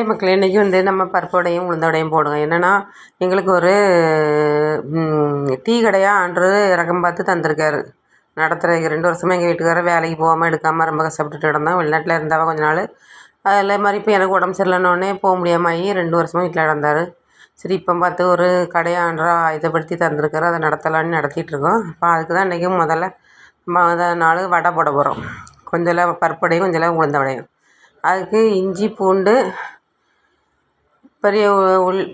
Hi மக்களே, இன்றைக்கி வந்து நம்ம பருப்பு உளுந்த போடுங்க. என்னென்னா எங்களுக்கு ஒரு டீ கடையாக ஆண்டு ரகம் பார்த்து தந்திருக்காரு நடத்துகிறதுக்கு. 2 வருஷமாக எங்கள் வீட்டுக்காரர் வேலைக்கு போகாமல் எடுக்காமல் ரொம்ப கஷ்டப்பட்டுட்டு கிடந்தோம். வெளிநாட்டில் இருந்தால் கொஞ்ச நாள் அதில் மாதிரி இப்போ எனக்கு உடம்பு சரியில்லைன்னொடனே போக முடியாமல் ஆகி 2 வருஷமாக வீட்டில் கிடந்தார். சரி இப்போ பார்த்து ஒரு கடையை ஆண்டராக ஆயுதப்படுத்தி தந்திருக்காரு, அதை நடத்தலான்னு நடத்திட்டுருக்கோம். இப்போ அதுக்கு தான் இன்றைக்கும் முதல் நாள் வடை போட போகிறோம். கொஞ்சம் பருப்படையும் கொஞ்சம் உளுந்த வடையும். அதுக்கு இஞ்சி பூண்டு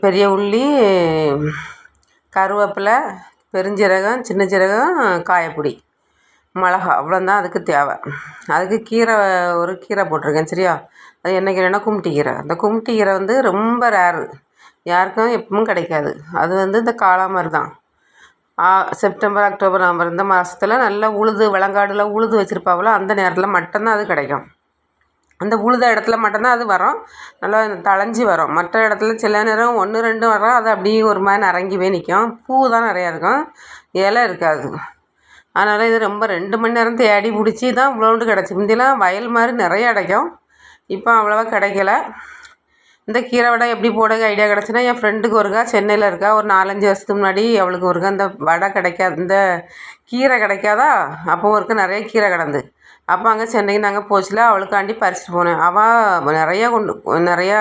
பெரிய உள்ளி கருவேப்பிலை பெருஞ்சீரகம் சின்ன சீரகம் காயப்பொடி மிளகா அவ்வளோதான் அதுக்கு தேவை. அதுக்கு ஒரு கீரை போட்டிருக்கேன். சரியா? அது என்ன கீரைன்னா கும்ட்டி கீரை. அந்த கும்ட்டி கீரை வந்து ரொம்ப ரேரு, யாருக்கும் எப்பவும் கிடைக்காது. அது வந்து இந்த காளாமரி தான். செப்டம்பர் அக்டோபர் நவம்பர் இந்த மாதத்தில் நல்லா விளங்காடுல உழுது வச்சுருப்பாங்களோ அந்த நேரத்தில் மட்டும்தான் அது கிடைக்கும். அந்த உழுத இடத்துல மட்டும்தான் அது வரும், நல்லா தழைஞ்சி வரும். மற்ற இடத்துல சில நேரம் 1 2 வரும், அது அப்படியே ஒரு மாதிரி நரங்கி போய் நிற்கும். பூ தான் நிறையா இருக்கும், இலை இருக்காது. அதனால் இது ரொம்ப 2 மணி நேரம் தேடி பிடிச்சி தான் இவ்வளோண்டு கிடச்சி. முந்தியெல்லாம் வயல் மாதிரி நிறையா கிடைக்கும், இப்போ அவ்வளோவா கிடைக்கல. இந்த கீரை வடை எப்படி போடுங்க ஐடியா கிடச்சின்னா, என் ஃப்ரெண்டுக்கு ஒருக்கா சென்னையில் இருக்கா, ஒரு 4-5 வருஷத்துக்கு முன்னாடி அவளுக்கு ஒருக்கா இந்த வடை கிடைக்காது, இந்த கீரை கிடைக்காதா, அப்போ ஒருக்கா நிறைய கீரை கிடந்து. அப்போ அங்கே சென்னைக்கு நாங்கள் போச்சுல, அவளுக்காண்டி பறிச்சுட்டு போனேன். அவள் நிறையா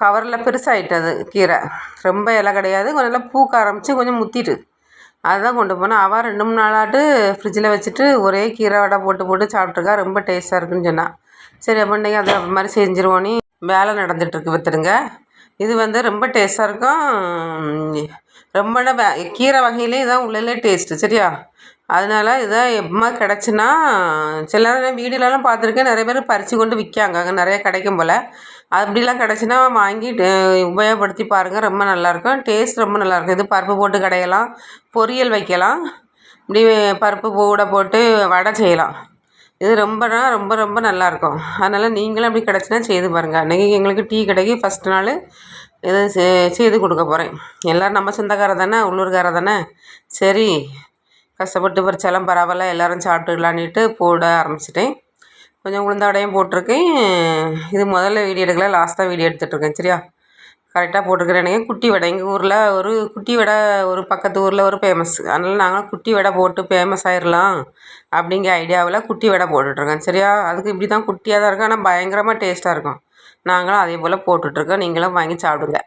கவரில் பெருசாகிட்டது கீரை, ரொம்ப இலை கிடையாது, கொஞ்சம் நல்லா பூக்க ஆரம்பித்து கொஞ்சம் முத்திட்டு அதுதான் கொண்டு போனேன். அவள் 2-3 நாளாட்டு ஃப்ரிட்ஜில் வச்சுட்டு ஒரே கீரை வடை போட்டு சாப்பிட்ருக்கா, ரொம்ப டேஸ்ட்டாக இருக்குன்னு சொன்னான். சரி அப்போ இன்றைக்கி அதை மாதிரி செஞ்சுருவோன்னு வேலை நடந்துகிட்ருக்கு பார்த்துடுங்க. இது வந்து ரொம்ப டேஸ்ட்டாக இருக்கும். ரொம்ப கீரை வகையிலே இதான் உள்ளே டேஸ்ட்டு. சரியா? அதனால் இதை எப்பமா கிடச்சின்னா, சில நேரம் வீடியோலலாம் பார்த்துருக்கேன், நிறைய பேர் பறித்து கொண்டு விற்காங்க, அங்கே நிறைய கிடைக்கும் போல். அப்படிலாம் கிடச்சின்னா வாங்கி உபயோகப்படுத்தி பாருங்கள், ரொம்ப நல்லாயிருக்கும், டேஸ்ட் ரொம்ப நல்லாயிருக்கும். இது பருப்பு போட்டு கடையலாம், பொரியல் வைக்கலாம், இப்படி பருப்பு கூட போட்டு வடை செய்யலாம். இது ரொம்ப ரொம்ப நல்லாயிருக்கும். அதனால் நீங்களும் அப்படி கிடச்சின்னா செய்து பாருங்கள். அன்றைக்கி எங்களுக்கு டீ கடைக்கு ஃபஸ்ட்டு நாள் இது செய்து கொடுக்க போகிறேன். எல்லோரும் நம்ம சொந்தக்கார தானே, உள்ளூர்கார தானே, சரி கஷ்டப்பட்டு பறிச்சாலும் பரவாயில்ல, எல்லோரும் சாப்பிட்டுக்கலான்ட்டு போட ஆரம்பிச்சிட்டேன். கொஞ்சம் உளுந்த வடையும் போட்டிருக்கேன். இது முதல்ல வீடியோ எடுக்கல, லாஸ்ட்டாக வீடியோ எடுத்துகிட்ருக்கேன். சரியா? கரெக்டாக போட்டிருக்கிறேன். எனக்கு குட்டி வடை, எங்கள் ஊரில் ஒரு குட்டி வடை ஒரு பக்கத்து ஊரில் ஒரு ஃபேமஸ், அதனால் நாங்கள் குட்டி வடை போட்டு ஃபேமஸ் ஆயிடலாம் அப்படிங்கிற ஐடியாவில் குட்டி வடை போட்டுட்ருக்கேன். சரியா? அதுக்கு இப்படி தான் குட்டியாக தான் இருக்கும், ஆனால் பயங்கரமாக டேஸ்ட்டாக இருக்கும். நாங்களும் அதே போல் போட்டுட்ருக்கோம், நீங்களும் வாங்கி சாப்பிடுங்க.